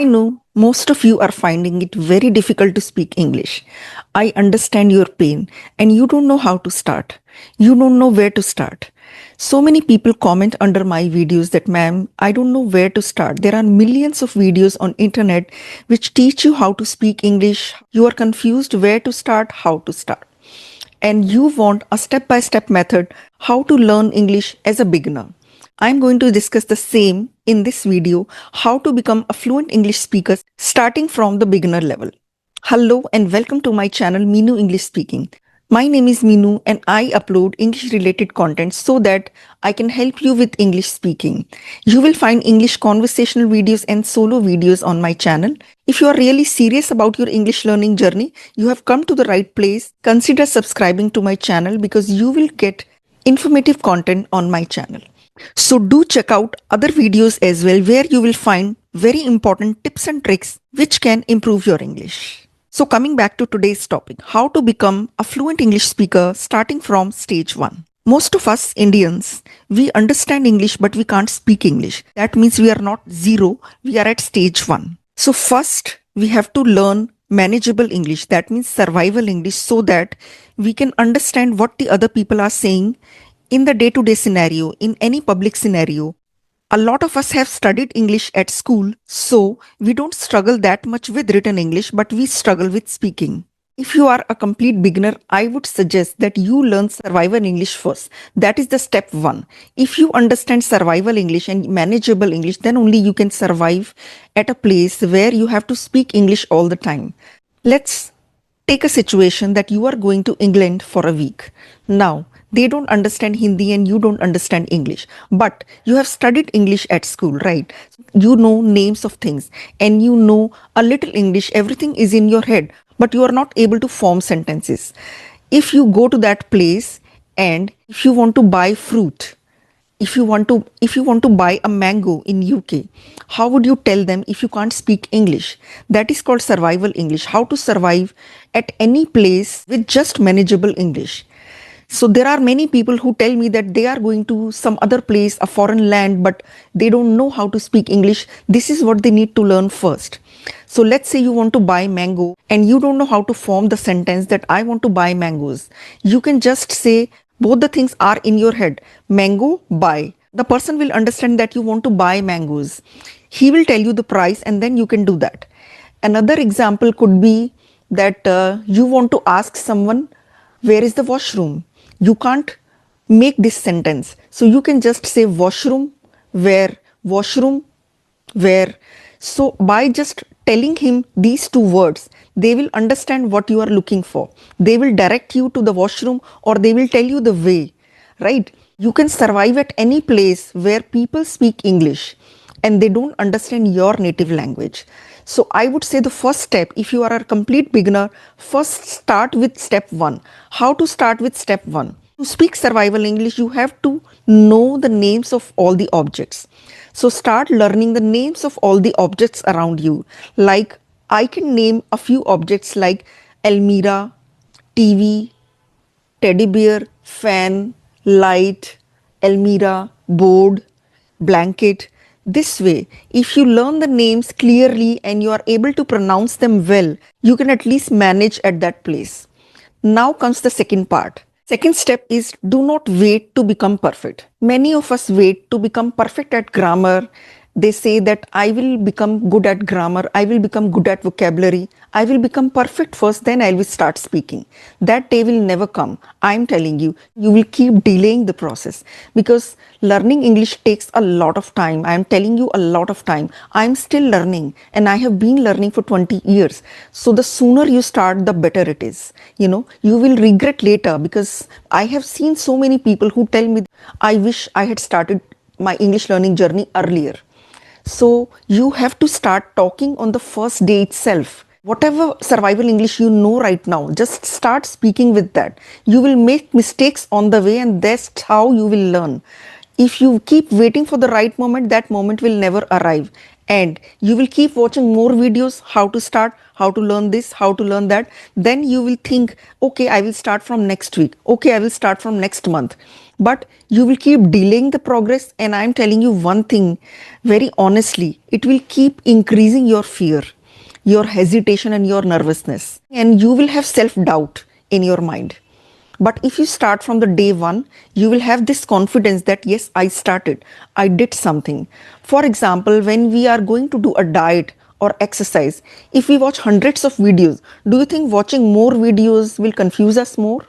I know most of you are finding it very difficult to speak English. I understand your pain and you don't know how to start. You don't know where to start. So many people comment under my videos that ma'am, I don't know where to start. There are millions of videos on internet which teach you how to speak English. You are confused where to start, how to start. And you want a step by step method how to learn English as a beginner. I'm going to discuss the same in this video, how to become a fluent English speaker starting from the beginner level. Hello and welcome to my channel Meenu English Speaking. My name is Meenu and I upload English related content so that I can help you with English speaking. You will find English conversational videos and solo videos on my channel. If you are really serious about your English learning journey, you have come to the right place. Consider subscribing to my channel because you will get informative content on my channel. So do check out other videos as well where you will find very important tips and tricks which can improve your English. So coming back to today's topic, how to become a fluent English speaker starting from stage 1. Most of us Indians, we understand English but we can't speak English. That means we are not zero, we are at stage 1. So first we have to learn manageable English, that means survival English, so that we can understand what the other people are saying in the day-to-day scenario, in any public scenario. A lot of us have studied English at school, so we don't struggle that much with written English, but we struggle with speaking. If you are a complete beginner, I would suggest that you learn survival English first. That is the step 1. If you understand survival English and manageable English, then only you can survive at a place where you have to speak English all the time. Let's take a situation that you are going to England for a week. Now, they don't understand Hindi and you don't understand English, but you have studied English at school, right? You know names of things and you know a little English, everything is in your head, but you are not able to form sentences. If you go to that place and if you want to buy fruit, if you want to buy a mango in UK, how would you tell them if you can't speak English? That is called survival English, how to survive at any place with just manageable English. So there are many people who tell me that they are going to some other place, a foreign land, but they don't know how to speak English. This is what they need to learn first. So let's say you want to buy mango and you don't know how to form the sentence that I want to buy mangoes. You can just say both the things are in your head. Mango, buy. The person will understand that you want to buy mangoes. He will tell you the price and then you can do that. Another example could be that you want to ask someone, where is the washroom? You can't make this sentence. So you can just say washroom, where, washroom, where. So by just telling him these two words, they will understand what you are looking for. They will direct you to the washroom or they will tell you the way, right? You can survive at any place where people speak English and they don't understand your native language. So I would say the first step, if you are a complete beginner, first start with step 1. How to start with step 1? To speak survival English, you have to know the names of all the objects. So start learning the names of all the objects around you. Like I can name a few objects like Almira, TV, teddy bear, fan, light, Almira, board, blanket. This way, if you learn the names clearly and you are able to pronounce them well, you can at least manage at that place. Now comes the second part. Second step is do not wait to become perfect. Many of us wait to become perfect at grammar. They say that I will become good at grammar, I will become good at vocabulary, I will become perfect first, then I will start speaking. That day will never come. I am telling you, you will keep delaying the process because learning English takes a lot of time. I am telling you a lot of time. I am still learning and I have been learning for 20 years. So the sooner you start, the better it is. You will regret later because I have seen so many people who tell me, I wish I had started my English learning journey earlier. So you have to start talking on the first day itself. Whatever survival English you know right now, just start speaking with that. You will make mistakes on the way and that's how you will learn. If you keep waiting for the right moment, that moment will never arrive. and you will keep watching more videos, how to start, how to learn this, how to learn that. Then you will think, okay, I will start from next week, okay, I will start from next month. But you will keep delaying the progress, and I'm telling you one thing very honestly, it will keep increasing your fear, your hesitation, and your nervousness, and you will have self doubt in your mind. But if you start from the day one, you will have this confidence that yes, I started, I did something. For example, when we are going to do a diet or exercise, if we watch hundreds of videos, do you think watching more videos will confuse us more?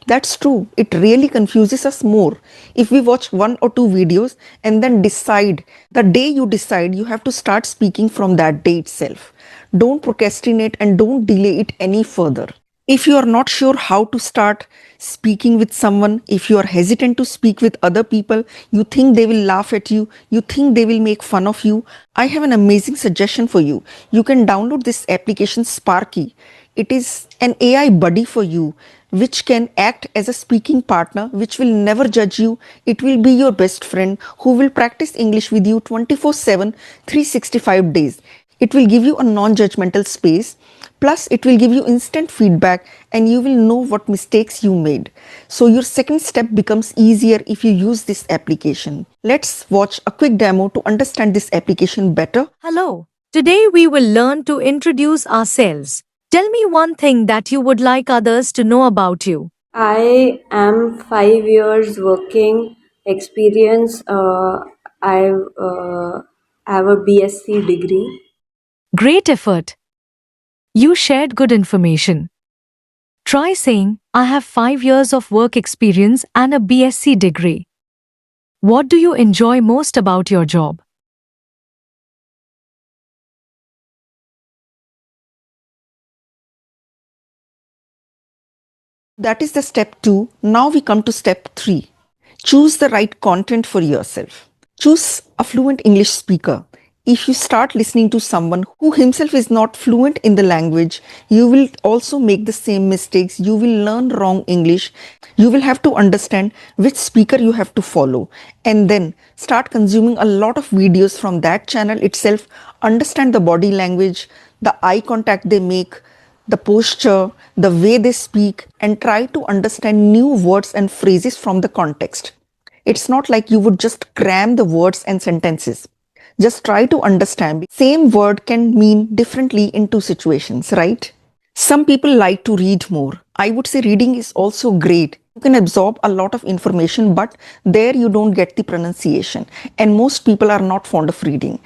That's true. It really confuses us more. If we watch one or two videos and then decide, the day you decide, you have to start speaking from that day itself. Don't procrastinate and don't delay it any further. If you are not sure how to start speaking with someone, if you are hesitant to speak with other people, you think they will laugh at you, you think they will make fun of you, I have an amazing suggestion for you. You can download this application Sparky. It is an AI buddy for you, which can act as a speaking partner, which will never judge you. It will be your best friend who will practice English with you 24/7, 365 days. It will give you a non judgmental space. Plus, it will give you instant feedback and you will know what mistakes you made. So, your second step becomes easier if you use this application. Let's watch a quick demo to understand this application better. Hello. Today we will learn to introduce ourselves. Tell me one thing that you would like others to know about you. I am 5 years working experience. I have a BSc degree. Great effort. You shared good information. Try saying, I have 5 years of work experience and a BSc degree. What do you enjoy most about your job? That is the step 2. Now we come to step 3. Choose the right content for yourself. Choose a fluent English speaker. If you start listening to someone who himself is not fluent in the language, you will also make the same mistakes. You will learn wrong English. You will have to understand which speaker you have to follow, and then start consuming a lot of videos from that channel itself. Understand the body language, the eye contact they make, the posture, the way they speak, and try to understand new words and phrases from the context. It's not like you would just cram the words and sentences. Just try to understand. Same word can mean differently in two situations, right? Some people like to read more. I would say reading is also great. You can absorb a lot of information, but there you don't get the pronunciation. And most people are not fond of reading.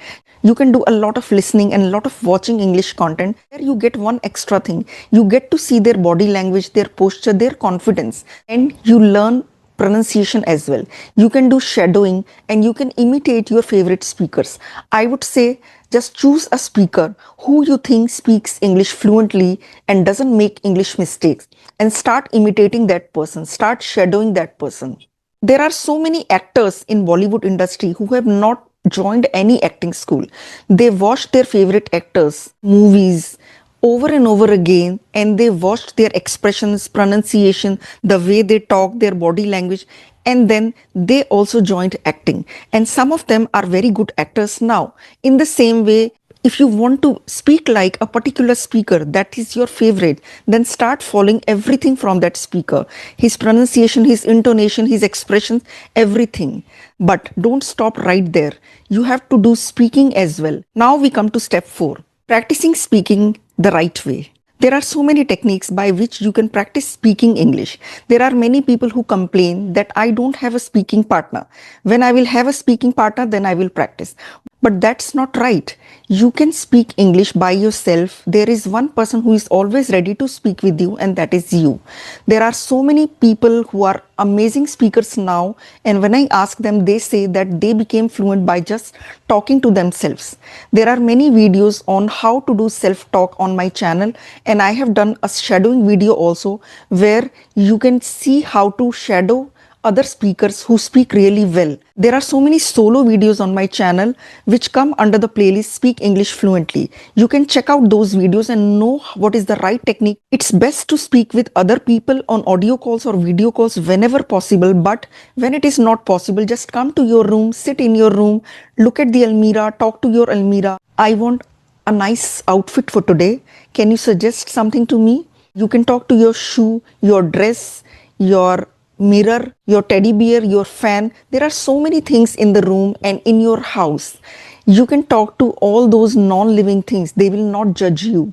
You can do a lot of listening and a lot of watching English content. There you get one extra thing. You get to see their body language, their posture, their confidence, and you learn pronunciation as well. You can do shadowing and you can imitate your favorite speakers. I would say just choose a speaker who you think speaks English fluently and doesn't make English mistakes, and start imitating that person, start shadowing that person. There are so many actors in Bollywood industry who have not joined any acting school. They watched their favorite actors, movies, over and over again, and they watched their expressions, pronunciation, the way they talk, their body language, and then they also joined acting. And some of them are very good actors now. In the same way, if you want to speak like a particular speaker that is your favorite, then start following everything from that speaker, his pronunciation, his intonation, his expressions, everything. But don't stop right there. You have to do speaking as well. Now we come to step 4. Practicing speaking the right way. There are so many techniques by which you can practice speaking English. There are many people who complain that I don't have a speaking partner. When I will have a speaking partner, then I will practice. But that's not right. You can speak English by yourself. There is one person who is always ready to speak with you, and that is you. There are so many people who are amazing speakers now, and when I ask them, they say that they became fluent by just talking to themselves. There are many videos on how to do self-talk on my channel, and I have done a shadowing video also where you can see how to shadow other speakers who speak really well. There are so many solo videos on my channel which come under the playlist Speak English Fluently. You can check out those videos and know what is the right technique. It's best to speak with other people on audio calls or video calls whenever possible, but when it is not possible, just come to your room, sit in your room, look at the almirah, talk to your almirah. I want a nice outfit for today. Can you suggest something to me? You can talk to your shoe, your dress, your mirror, your teddy bear, your fan. There are so many things in the room and in your house. You can talk to all those non living things, they will not judge you.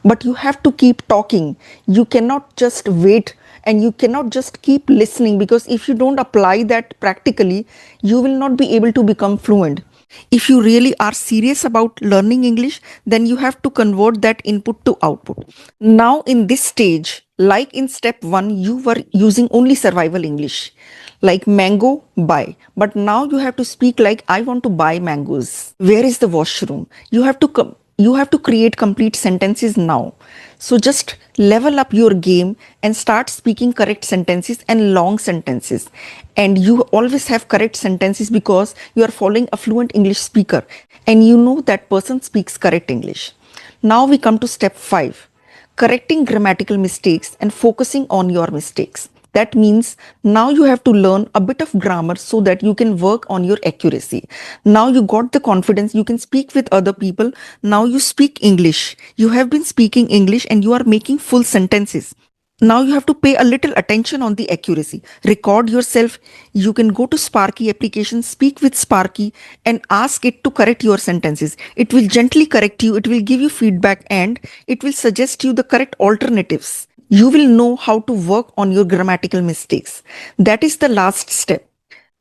But you have to keep talking. You cannot just wait and you cannot just keep listening, because if you don't apply that practically, you will not be able to become fluent. If you really are serious about learning English, then you have to convert that input to output. Now, in this stage, like in step 1, you were using only survival English, like mango, buy. But now you have to speak like, I want to buy mangoes. Where is the washroom? You have to create complete sentences now. So just level up your game and start speaking correct sentences and long sentences. And you always have correct sentences because you are following a fluent English speaker and you know that person speaks correct English. Now we come to step 5, correcting grammatical mistakes and focusing on your mistakes. That means now you have to learn a bit of grammar so that you can work on your accuracy. Now you got the confidence, you can speak with other people. Now you speak English. You have been speaking English and you are making full sentences. Now you have to pay a little attention on the accuracy. Record yourself. You can go to Sparky application, speak with Sparky and ask it to correct your sentences. It will gently correct you, it will give you feedback and it will suggest you the correct alternatives. You will know how to work on your grammatical mistakes. That is the last step.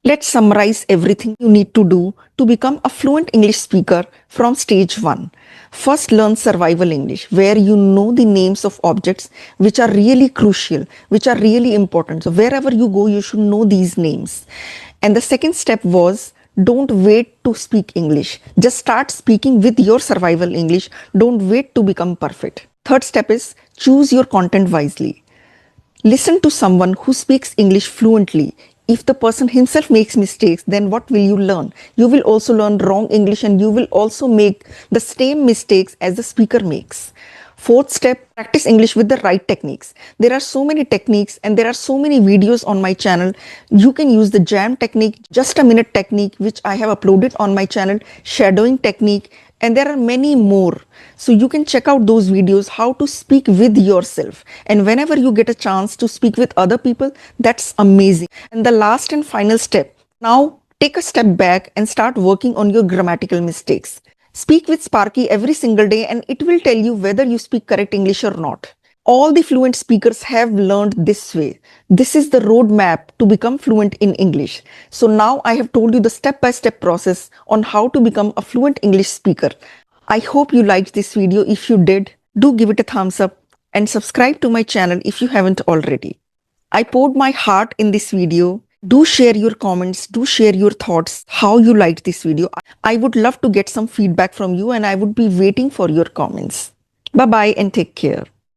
Let's summarize everything you need to do to become a fluent English speaker from stage 1. First, learn survival English, where you know the names of objects which are really crucial, which are really important. So wherever you go, you should know these names. And the second step was, don't wait to speak English. Just start speaking with your survival English. Don't wait to become perfect. Third step is, choose your content wisely. Listen to someone who speaks English fluently. If the person himself makes mistakes, then what will you learn? You will also learn wrong English and you will also make the same mistakes as the speaker makes. Fourth step, practice English with the right techniques. There are so many techniques and there are so many videos on my channel. You can use the jam technique, just a minute technique, which I have uploaded on my channel, shadowing technique, and there are many more. So you can check out those videos, how to speak with yourself. And whenever you get a chance to speak with other people, that's amazing. And the last and final step, now take a step back and start working on your grammatical mistakes. Speak with Sparky every single day and it will tell you whether you speak correct English or not. All the fluent speakers have learned this way. This is the roadmap to become fluent in English. So now I have told you the step-by-step process on how to become a fluent English speaker. I hope you liked this video. If you did, do give it a thumbs up and subscribe to my channel if you haven't already. I poured my heart in this video. Do share your comments, do share your thoughts, how you liked this video. I would love to get some feedback from you and I would be waiting for your comments. Bye-bye and take care.